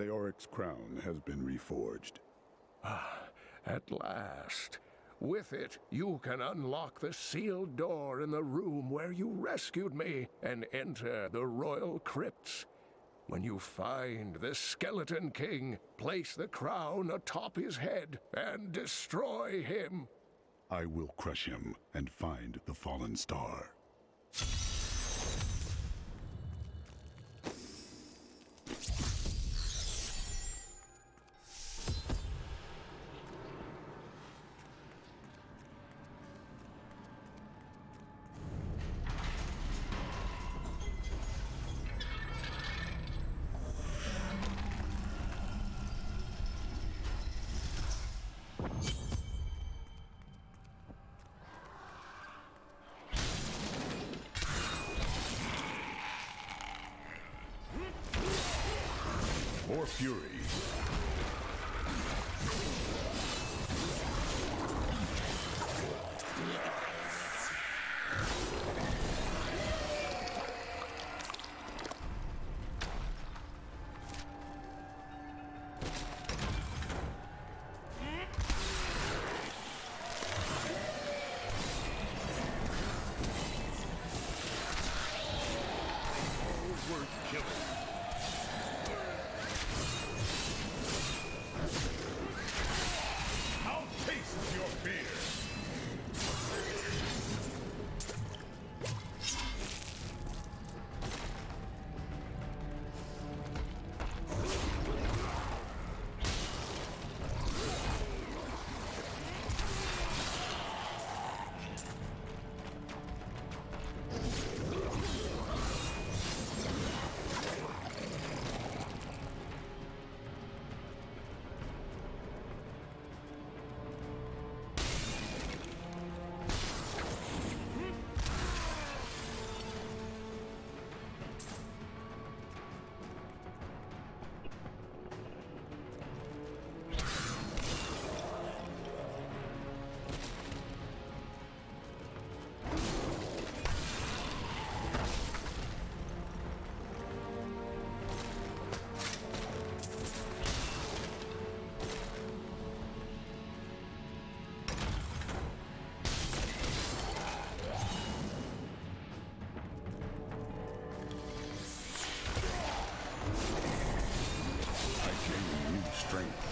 Leoric's crown has been reforged. At last. With it, you can unlock the sealed door in the room where you rescued me and enter the royal crypts. When you find the Skeleton King, place the crown atop his head and destroy him. I will crush him and find the fallen star. More fury. Worth killing. I'll taste your fear! Strength.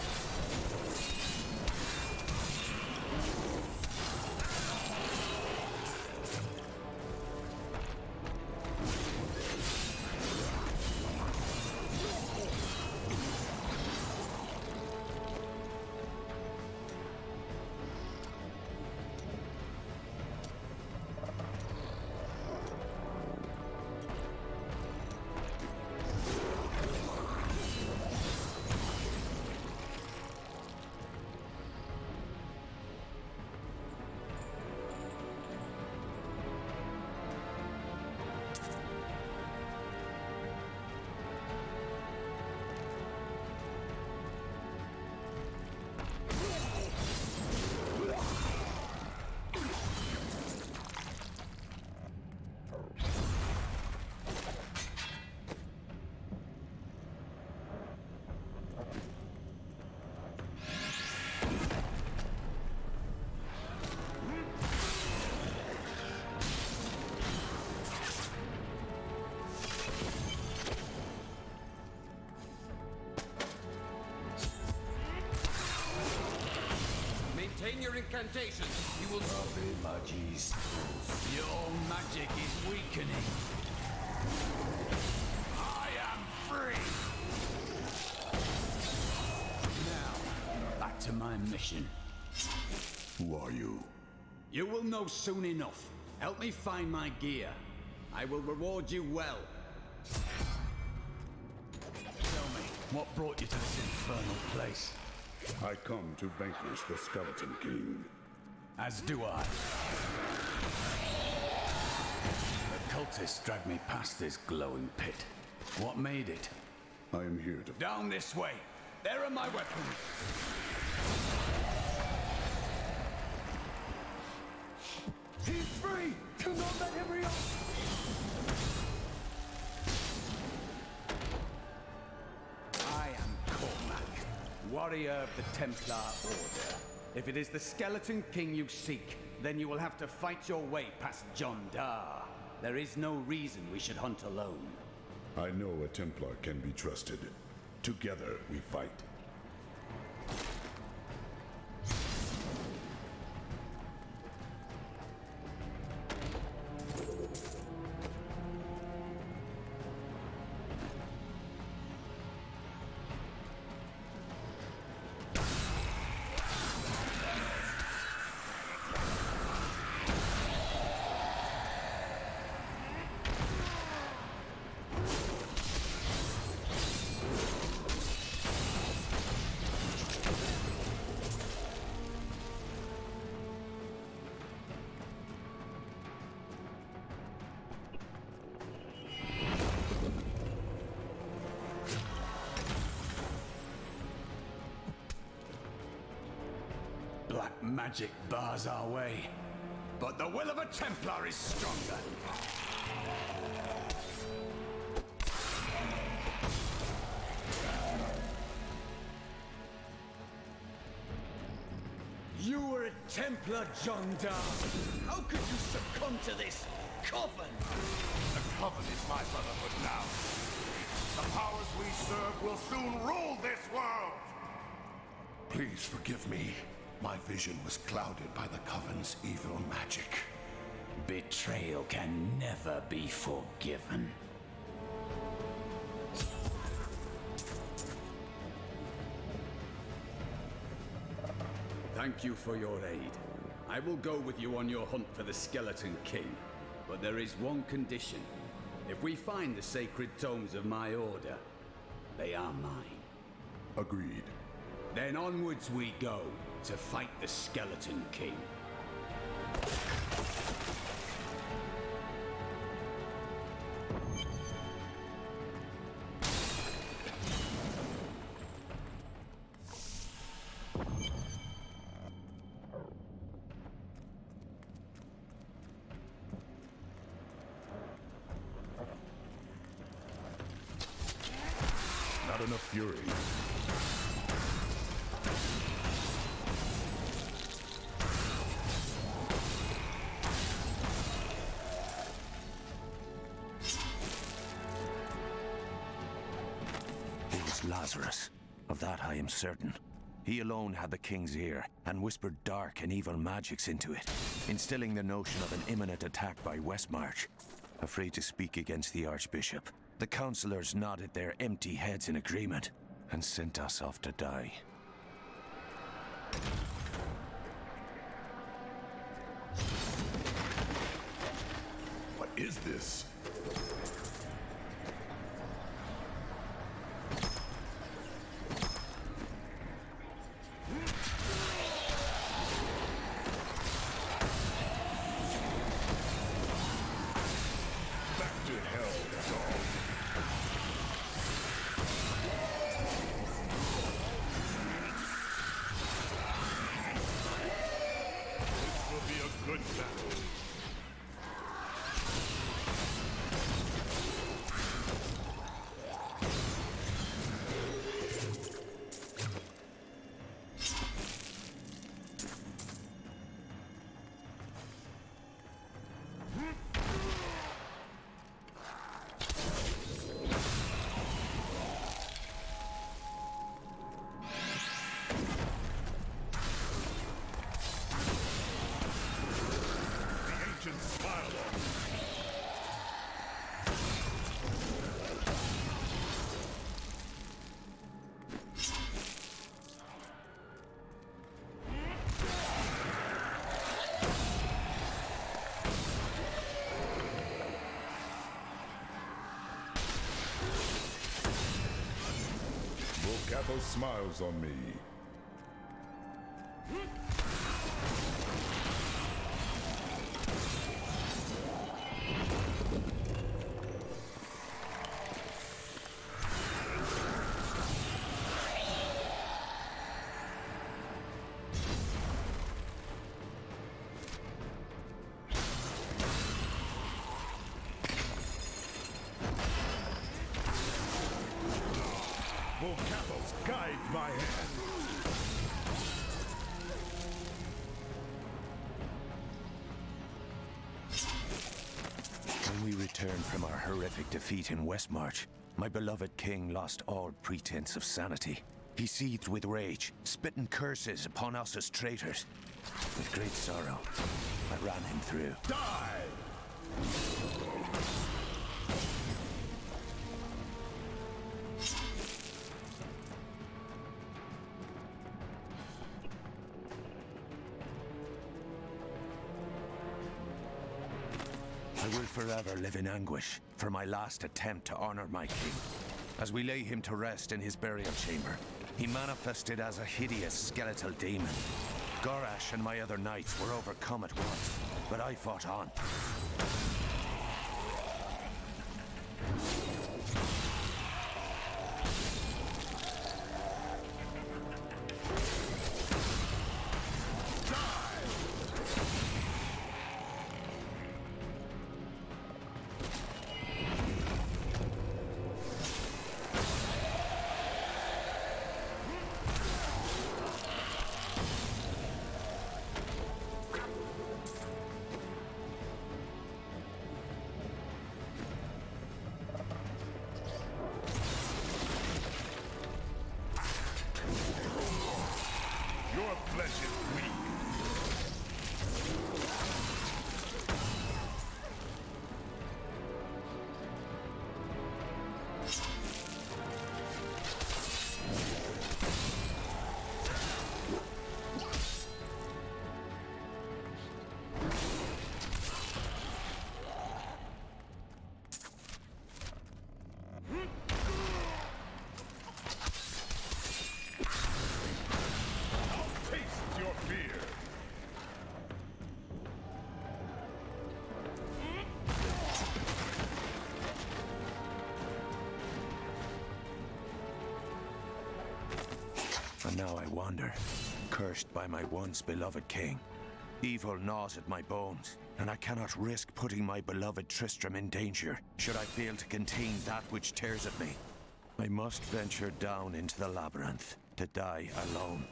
Maintain your incantations. You will Copy, Magis. Your magic is weakening. I am free! Now, back to my mission. Who are you? You will know soon enough. Help me find my gear. I will reward you well. Tell me, what brought you to this infernal place? I come to vanquish the Skeleton King. As do I. The cultists dragged me past this glowing pit. What made it? I am here to... Down this way! There are my weapons! He's free! Do not let him reopen! I am warrior of the Templar Order. If it is the Skeleton King you seek, then you will have to fight your way past John Dar. There is no reason we should hunt alone. I know a Templar can be trusted. Together we fight. Black magic bars our way, but the will of a Templar is stronger. You were a Templar, John Dar. How could you succumb to this coven? The Coven is my brotherhood now. The powers we serve will soon rule this world! Please forgive me. My vision was clouded by the Coven's evil magic. Betrayal can never be forgiven. Thank you for your aid. I will go with you on your hunt for the Skeleton King. But there is one condition. If we find the sacred tomes of my order, they are mine. Agreed. Then onwards we go to fight the Skeleton King. Not enough fury. It was Lazarus. Of that I am certain. He alone had the king's ear, and whispered dark and evil magics into it, instilling the notion of an imminent attack by Westmarch. Afraid to speak against the Archbishop, the councillors nodded their empty heads in agreement, and sent us off to die. What is this? Back to hell, dog. This will be a good battle. The ancients smile on me. Volcatho smiles on me. Volcatho's guide my hand. returned from our horrific defeat in Westmarch, my beloved king lost all pretense of sanity. He seethed with rage, spitting curses upon us as traitors. With great sorrow, I ran him through. Die! I will forever live in anguish for my last attempt to honor my king. As we lay him to rest in his burial chamber, he manifested as a hideous skeletal demon. Gorash and my other knights were overcome at once, but I fought on. Your flesh is weak. Taste your fear. And now I wander, cursed by my once beloved king. Evil gnaws at my bones, and I cannot risk putting my beloved Tristram in danger, should I fail to contain that which tears at me. I must venture down into the labyrinth, to die alone.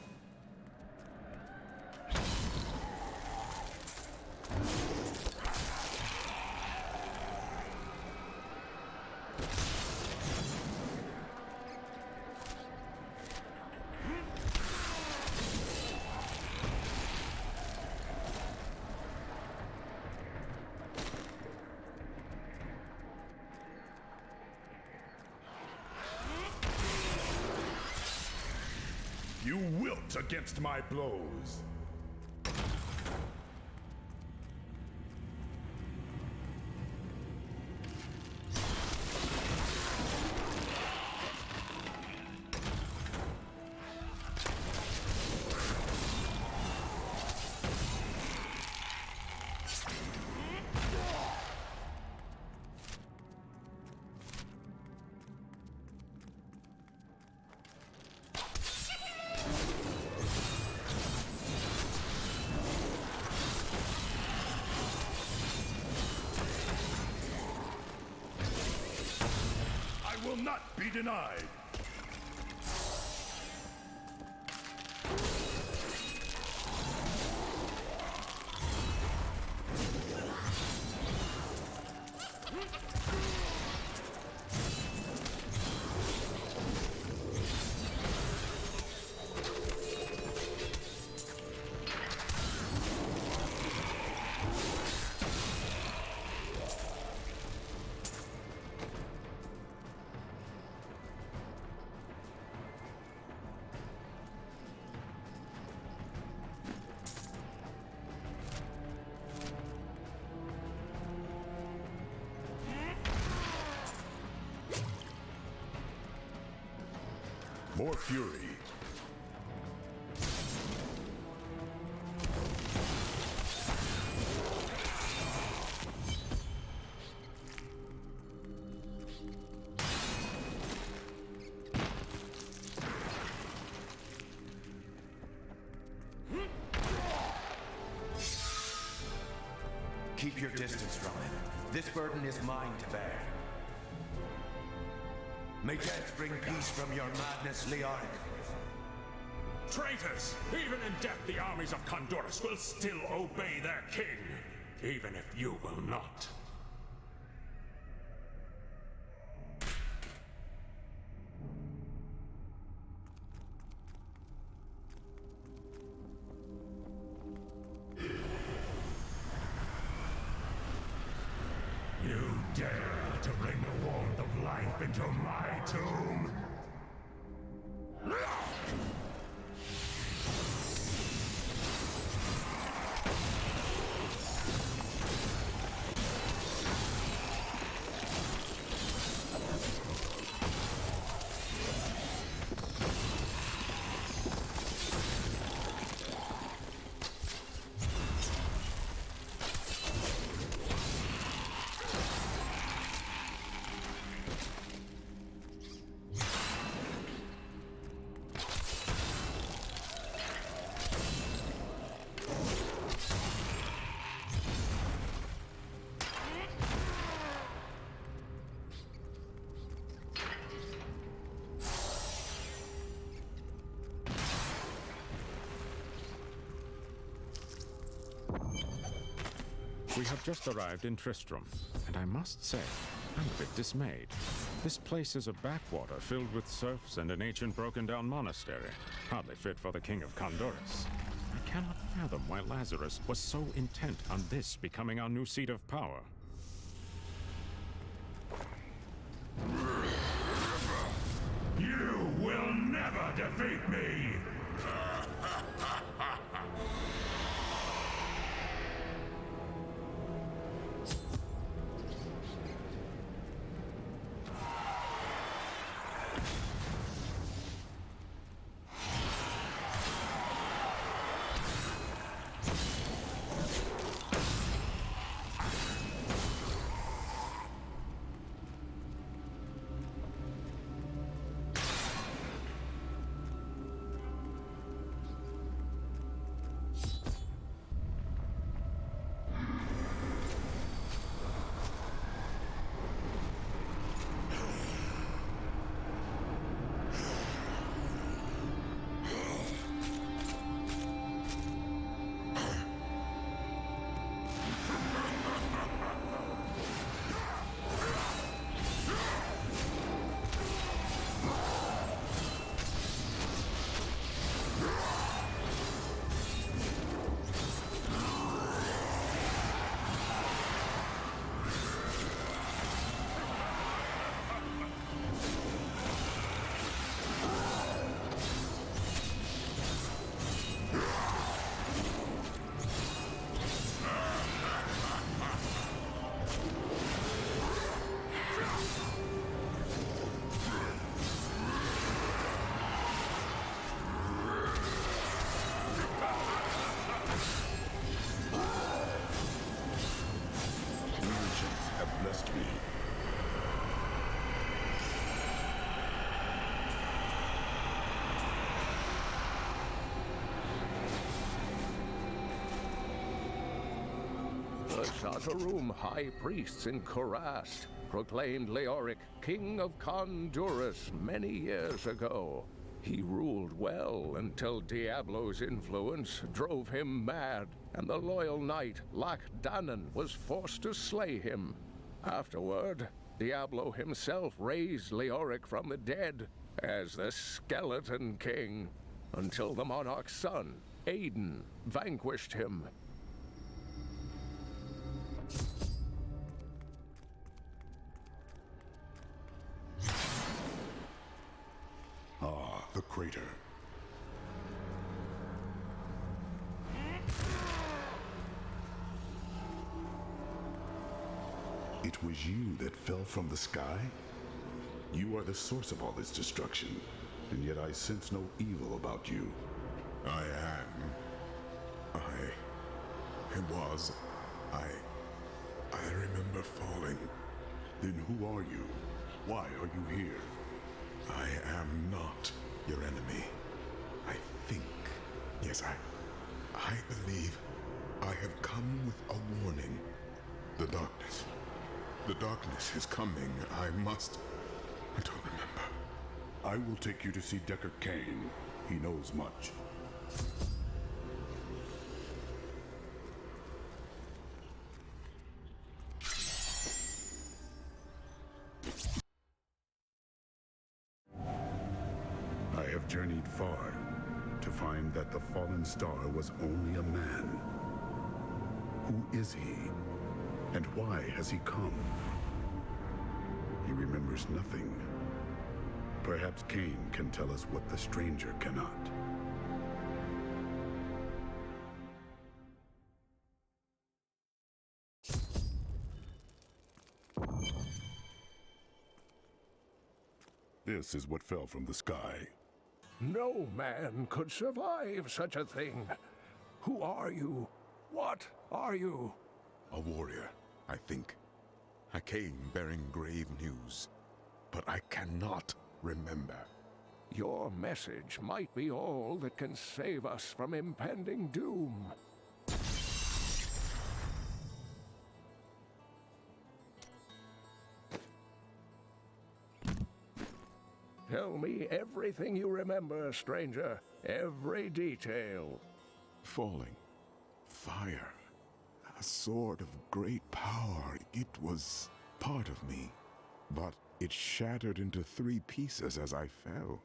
You wilt against my blows. I will not be denied. More fury. Keep your distance from him. This burden is mine to bear. May death bring peace from your madness, Leoric. Traitors! Even in death, the armies of Condorus will still obey their king, even if you will not. dare to bring the warmth of life into my tomb? We have just arrived in Tristram, and I must say, I'm a bit dismayed. This place is a backwater filled with serfs and an ancient broken-down monastery, hardly fit for the King of Condurus. I cannot fathom why Lazarus was so intent on this becoming our new seat of power. You will never defeat me! The Shataroom high priests in Kurast proclaimed Leoric King of Condurus many years ago. He ruled well until Diablo's influence drove him mad, and the loyal knight Lac-Danan was forced to slay him. Afterward, Diablo himself raised Leoric from the dead as the Skeleton King, until the monarch's son, Aiden, vanquished him. Ah, the crater. It was you that fell from the sky? You are the source of all this destruction, and yet I sense no evil about you. I remember falling. Then who are you? Why are you here? I am not your enemy. I think. Yes, I believe I have come with a warning. The darkness is coming. I don't remember. I will take you to see Decker Kane. He knows much. I have journeyed far to find that the fallen star was only a man. Who is he? And why has he come? He remembers nothing. Perhaps Cain can tell us what the stranger cannot. This is what fell from the sky. No man could survive such a thing. Who are you? What are you? A warrior, I think. I came bearing grave news, but I cannot remember. Your message might be all that can save us from impending doom. Tell me everything you remember, stranger. Every detail. Falling. Fire. A sword of great power. It was part of me, but it shattered into 3 pieces as I fell.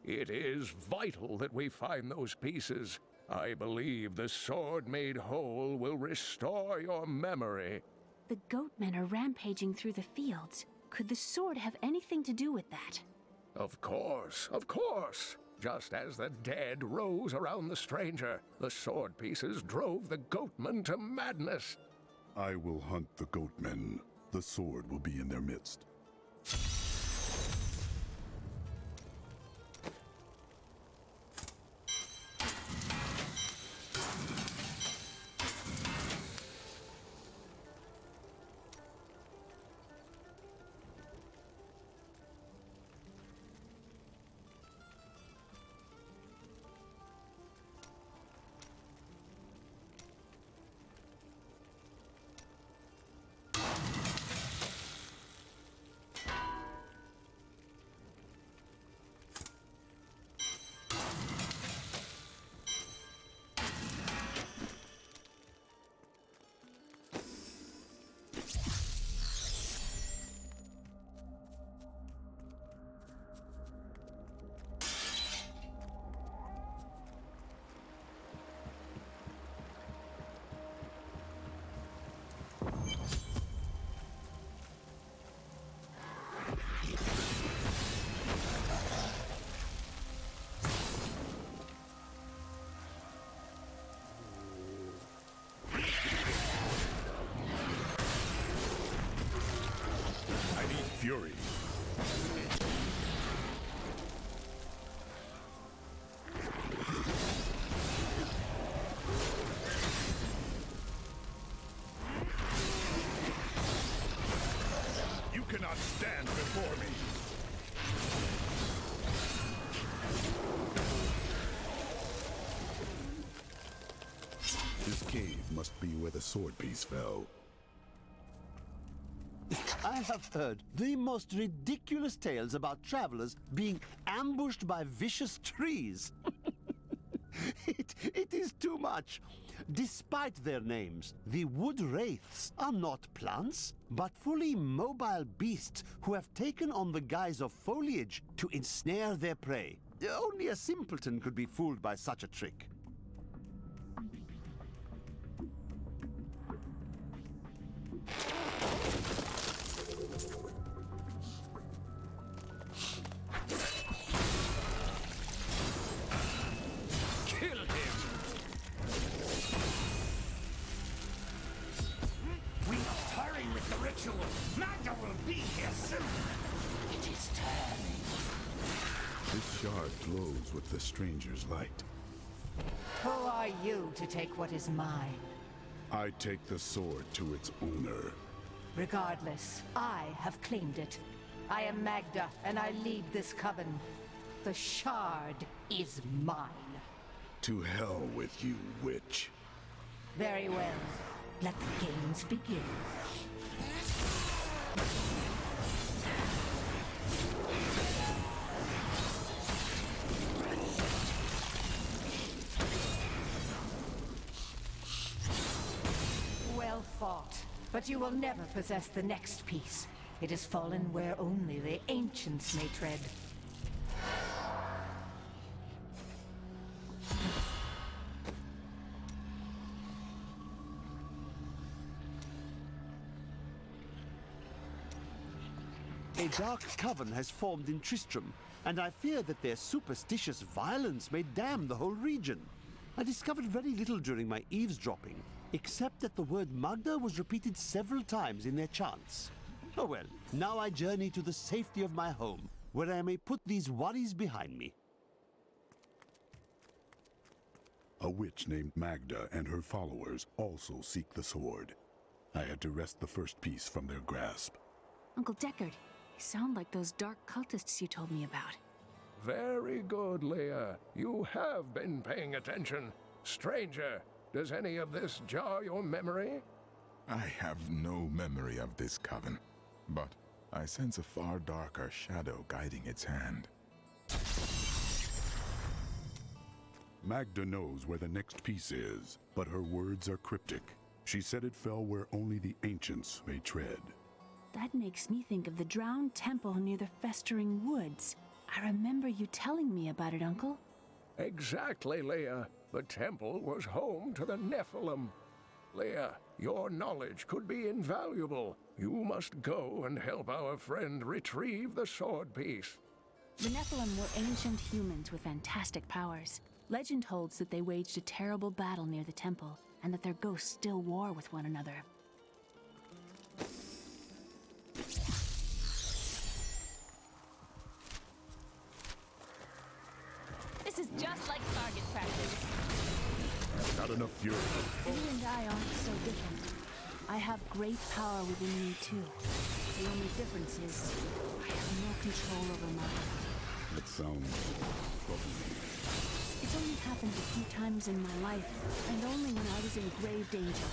It is vital that we find those pieces. I believe the sword made whole will restore your memory. The goatmen are rampaging through the fields. Could the sword have anything to do with that? Of course, of course. Just as the dead rose around the stranger, the sword pieces drove the goatmen to madness. I will hunt the goatmen. The sword will be in their midst. Fury. You cannot stand before me. This cave must be where the sword piece fell. I have heard the most ridiculous tales about travelers being ambushed by vicious trees. It is too much. Despite their names, the wood wraiths are not plants, but fully mobile beasts who have taken on the guise of foliage to ensnare their prey. Only a simpleton could be fooled by such a trick. Magda will be here soon. It is turning. This shard glows with the stranger's light. Who are you to take what is mine? I take the sword to its owner. Regardless, I have claimed it. I am Magda, and I lead this coven. The shard is mine. To hell with you, witch. Very well. Let the games begin. Well fought, but you will never possess the next piece. It has fallen where only the ancients may tread. A dark coven has formed in Tristram, and I fear that their superstitious violence may damn the whole region. I discovered very little during my eavesdropping, except that the word Magda was repeated several times in their chants. Oh well, now I journey to the safety of my home, where I may put these worries behind me. A witch named Magda and her followers also seek the sword. I had to wrest the first piece from their grasp. Uncle Deckard, you sound like those dark cultists you told me about. Very good, Leah. You have been paying attention. Stranger, does any of this jar your memory? I have no memory of this coven, but I sense a far darker shadow guiding its hand. Magda knows where the next piece is, but her words are cryptic. She said it fell where only the ancients may tread. That makes me think of the drowned temple near the festering woods. I remember you telling me about it, Uncle. Exactly, Leah. The temple was home to the Nephilim. Leah, your knowledge could be invaluable. You must go and help our friend retrieve the sword piece. The Nephilim were ancient humans with fantastic powers. Legend holds that they waged a terrible battle near the temple, and that their ghosts still war with one another. This is just like target practice. Not enough fury. You and I aren't so different. I have great power within me, too. The only difference is I have no control over mine. That sounds troubling. It's only happened a few times in my life, and only when I was in grave danger.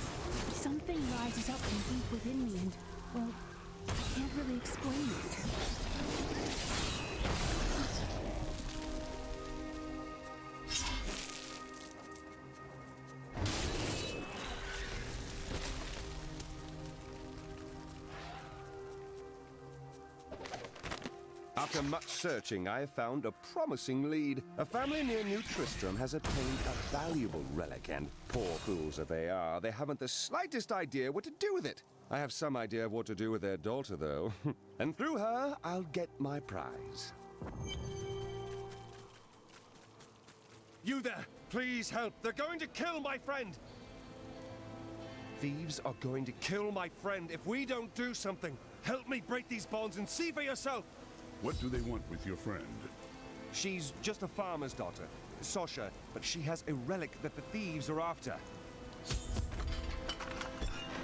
Something rises up from deep within me and, well, I can't really explain it. After much searching, I have found a promising lead. A family near New Tristram has obtained a valuable relic, and poor fools that they are, they haven't the slightest idea what to do with it. I have some idea of what to do with their daughter, though. And through her, I'll get my prize. You there! Please help! They're going to kill my friend! Thieves are going to kill my friend if we don't do something. Help me break these bonds and see for yourself! What do they want with your friend? She's just a farmer's daughter, Sasha, but she has a relic that the thieves are after.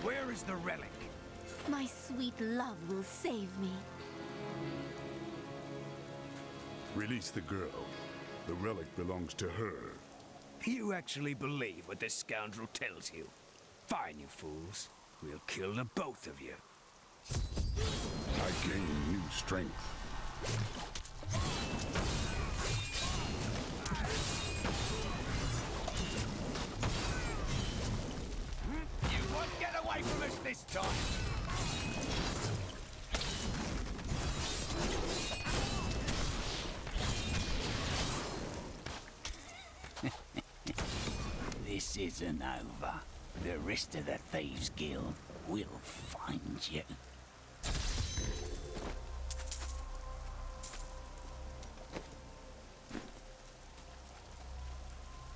Where is the relic? My sweet love will save me. Release the girl. The relic belongs to her. You actually believe what this scoundrel tells you? Fine, you fools. We'll kill the both of you. I gain new strength. You won't get away from us this time! This isn't over. The rest of the Thieves Guild will find you.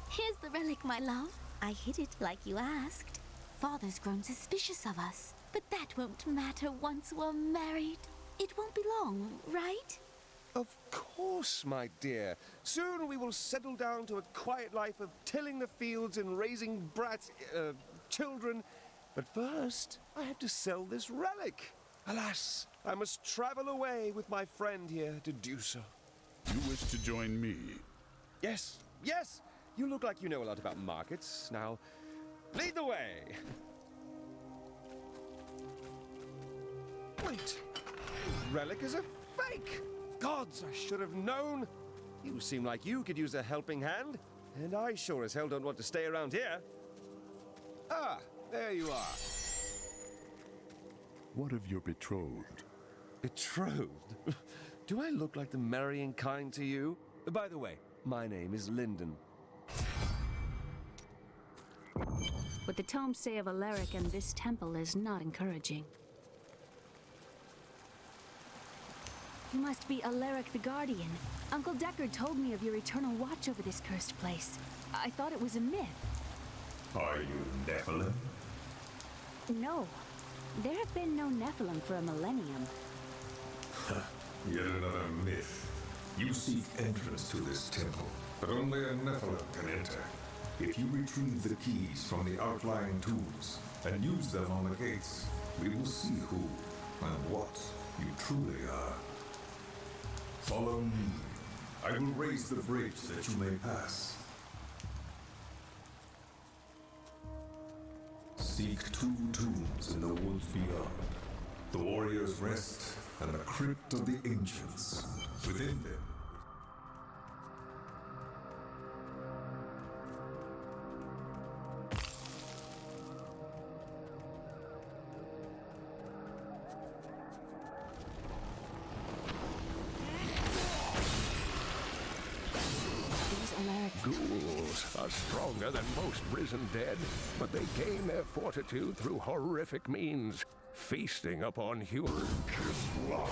Here's the relic, my love. I hid it like you asked. Father's grown suspicious of us, but that won't matter once we're married. It won't be long, right? Of course, my dear. Soon we will settle down to a quiet life of tilling the fields and raising children. But first, I have to sell this relic. Alas, I must travel away with my friend here to do so. You wish to join me? Yes, yes! You look like you know a lot about markets. Now, lead the way! Wait! This relic is a fake! Gods, I should have known! You seem like you could use a helping hand, and I sure as hell don't want to stay around here. Ah, there you are. What of your betrothed? Betrothed? Do I look like the marrying kind to you? By the way, my name is Lyndon. What the tomes say of Alaric and this temple is not encouraging. You must be Alaric the Guardian. Uncle Deckard told me of your eternal watch over this cursed place. I thought it was a myth. Are you Nephilim? No. There have been no Nephilim for a millennium. Yet another myth. You seek entrance to this temple, but only a Nephilim can enter. If you retrieve the keys from the outlying tombs and use them on the gates, we will see who and what you truly are. Follow me. I will raise the bridge that you may pass. Seek 2 tombs in the woods beyond. The warrior's rest and the crypt of the ancients. Within them. Ghouls are stronger than most risen dead, but they gain their fortitude through horrific means, feasting upon human blood.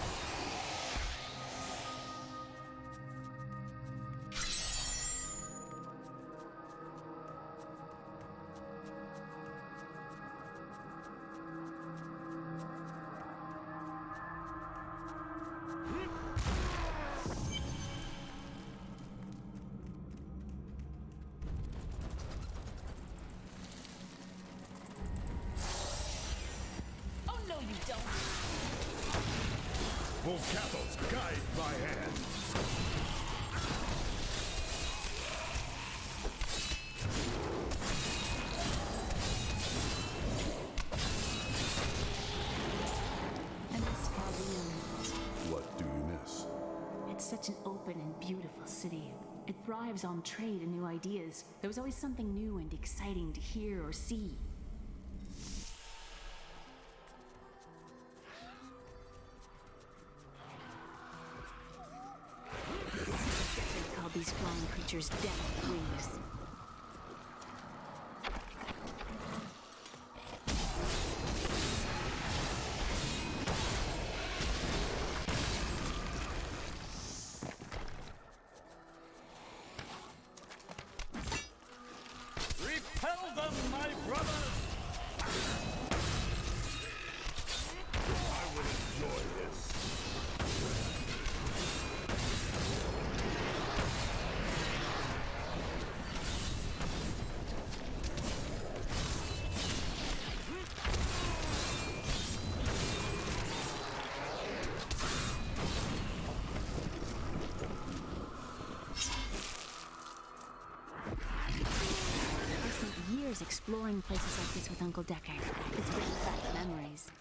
Will Cathos guide my hand? And this Caldeum. What do you miss? It's such an open and beautiful city. It thrives on trade and new ideas. There was always something new and exciting to hear or see. They called these flying creatures death with wings. Repel them, my brothers! I will enjoy this. Years exploring places like this with Uncle Deckard. This brings back memories.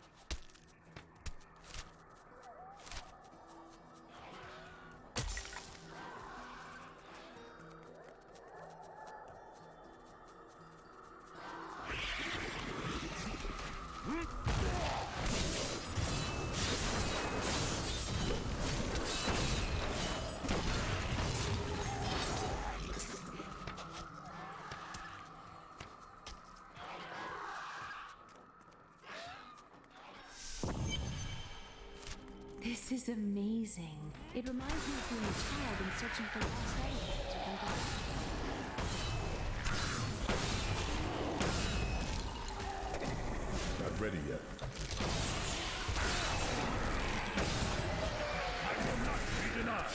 This is amazing. It reminds me of being a child and searching for lost artifacts with Uncle Not ready yet. I will not be denied.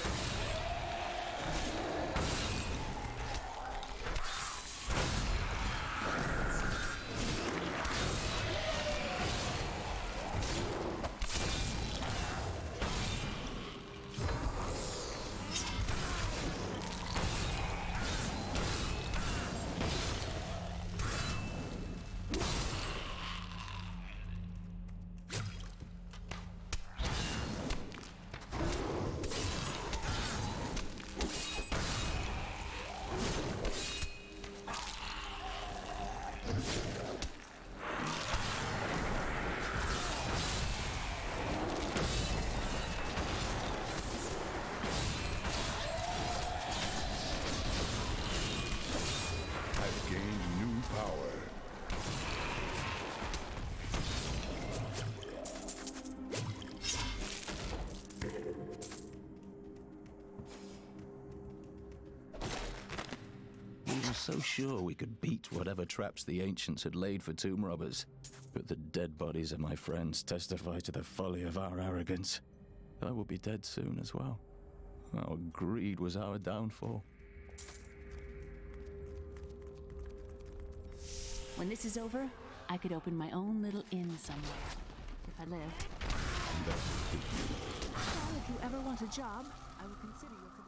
so sure we could beat whatever traps the ancients had laid for tomb robbers. But the dead bodies of my friends testify to the folly of our arrogance. I will be dead soon as well. Our greed was our downfall. When this is over, I could open my own little inn somewhere. If I lived. Well, if you ever want a job, I will consider your credentials.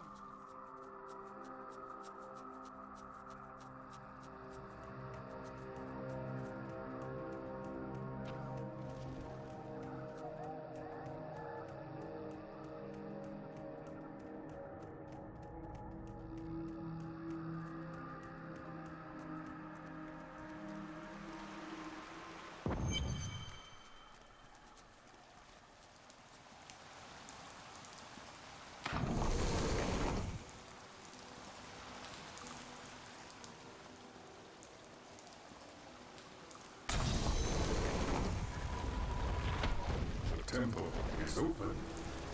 The temple is open.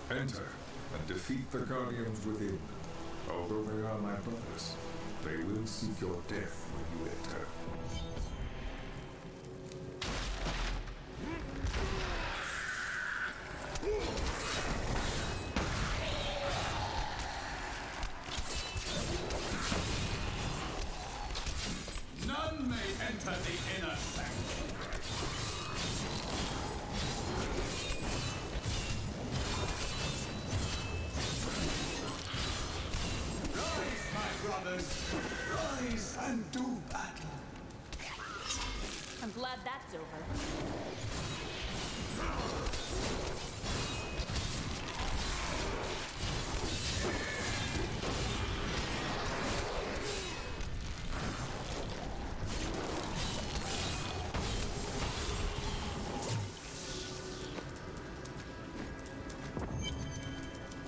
Enter and defeat the guardians within. Although they are my brothers, they will seek your death when you enter. None may enter the inner sanctuary. Rise, my brothers! Rise and do battle! I'm glad that's over.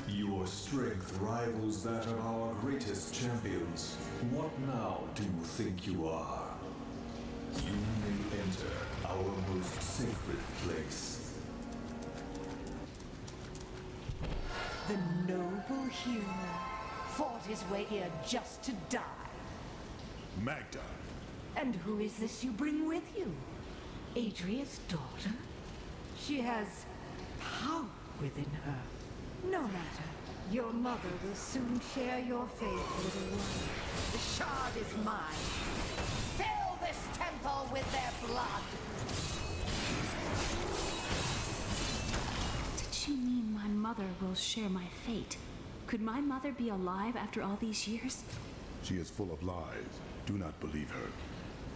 Your strength rivals that of our greatest champions. What now do you think you are? You may enter our most sacred place. The noble hero fought his way here just to die. Magda! And who is this you bring with you? Adria's daughter? She has power within her. No matter. Your mother will soon share your fate, little one. The shard is mine. Fill this temple with their blood! Did she mean my mother will share my fate? Could my mother be alive after all these years? She is full of lies. Do not believe her.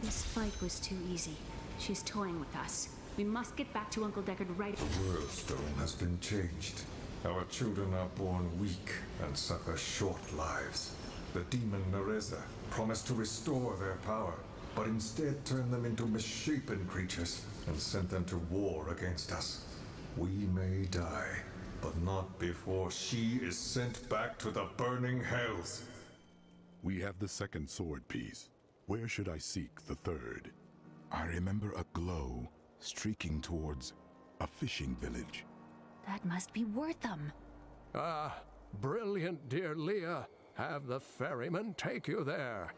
This fight was too easy. She's toying with us. We must get back to Uncle Deckard right. The world stone has been changed. Our children are born weak and suffer short lives. The demon Nereza promised to restore their power, but instead turned them into misshapen creatures and sent them to war against us. We may die, but not before she is sent back to the burning hells. We have the second sword piece. Where should I seek the third? I remember a glow streaking towards a fishing village. That must be worth them. Ah, brilliant, dear Leah. Have the ferryman take you there.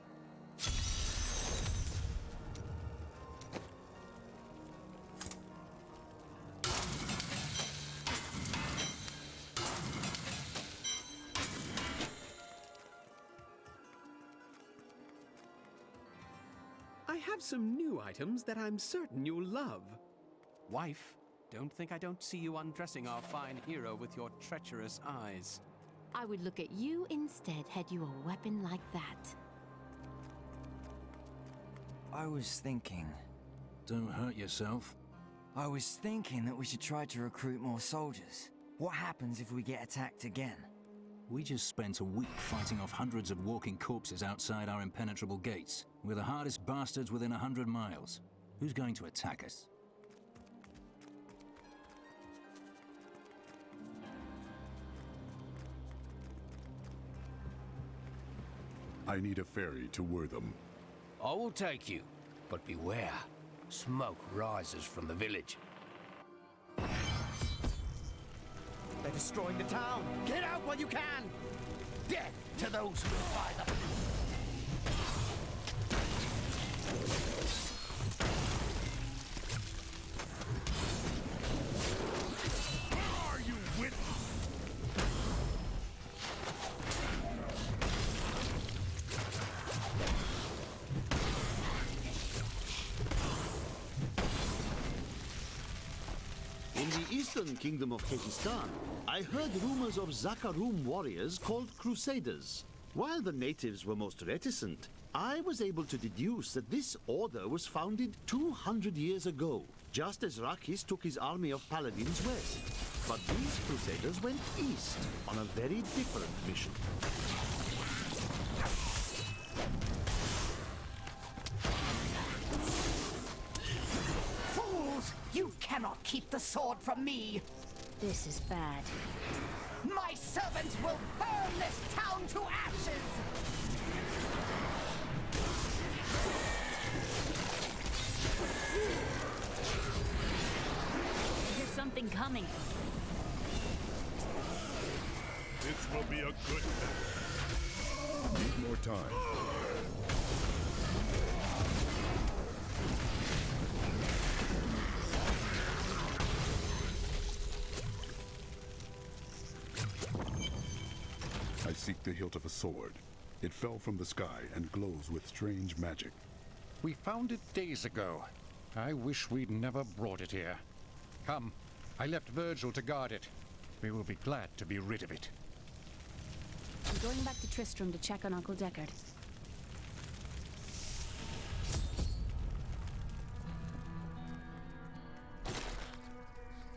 I have some new items that I'm certain you'll love. Wife, don't think I don't see you undressing our fine hero with your treacherous eyes. I would look at you instead had you a weapon like that. I was thinking... Don't hurt yourself. I was thinking that we should try to recruit more soldiers. What happens if we get attacked again? We just spent a week fighting off hundreds of walking corpses outside our impenetrable gates. We're the hardest bastards within 100 miles. Who's going to attack us? I need a ferry to Wortham. I will take you, but beware. Smoke rises from the village. They're destroying the town! Get out while you can! Death to those who defy them! the eastern kingdom of Kyrgyzstan, I heard rumors of Zakarum warriors called Crusaders. While the natives were most reticent, I was able to deduce that this order was founded 200 years ago, just as Rakis took his army of paladins west. But these Crusaders went east on a very different mission. Fools! You cannot keep the sword from me! This is bad. My servants will burn this town to ashes! There's something coming. This will be a good battle. Need more time. I seek the hilt of a sword. It fell from the sky and glows with strange magic. We found it days ago. I wish we'd never brought it here. Come, I left Virgil to guard it. We will be glad to be rid of it. I'm going back to Tristram to check on Uncle Deckard.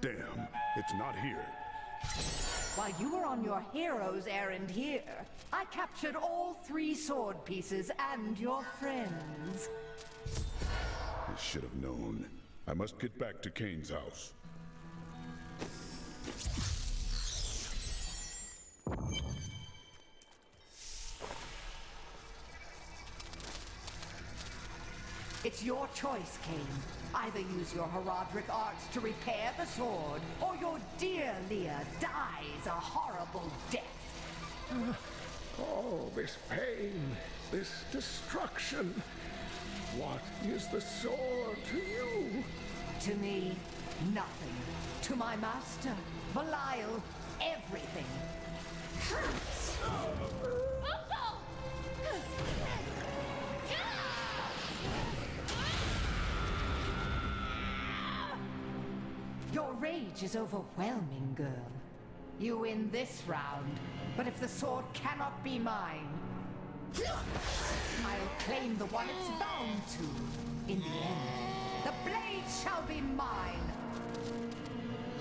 Damn, it's not here. While you were on your hero's errand here, I captured all 3 sword pieces and your friends. I should have known. I must get back to Kane's house. It's your choice, Kane. Either use your Herodric arts to repair the sword, or your dear Leah dies a horrible death. All this pain, this destruction. What is the sword to you? To me, nothing. To my master, Belial, everything. Your rage is overwhelming, girl. You win this round, but if the sword cannot be mine, I'll claim the one it's bound to. In the end, the blade shall be mine.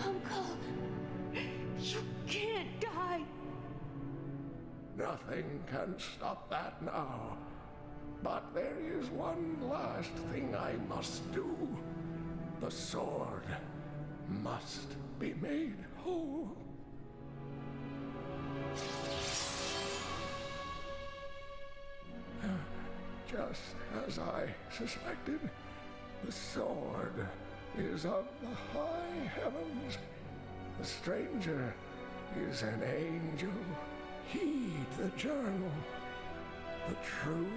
Uncle, you can't die. Nothing can stop that now. But there is one last thing I must do. The sword must be made whole. Just as I suspected, the sword is of the high heavens. The stranger is an angel. Heed the journal. The truth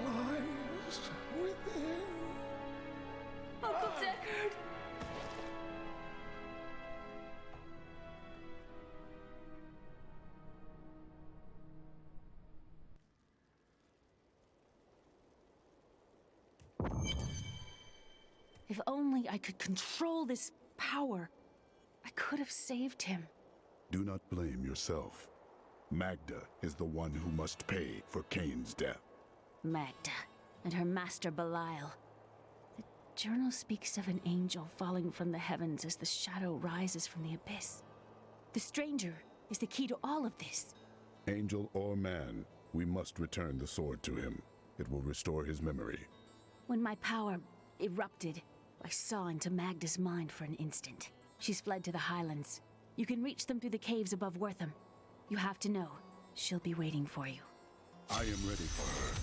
lies within. Uncle Deckard! If only I could control this power, I could have saved him. Do not blame yourself. Magda is the one who must pay for Kane's death. Magda and her master Belial. The journal speaks of an angel falling from the heavens as the shadow rises from the abyss. The stranger is the key to all of this. Angel or man, we must return the sword to him. It will restore his memory. When my power erupted, I saw into Magda's mind for an instant. She's fled to the highlands. You can reach them through the caves above Wortham. You have to know, she'll be waiting for you. I am ready for her.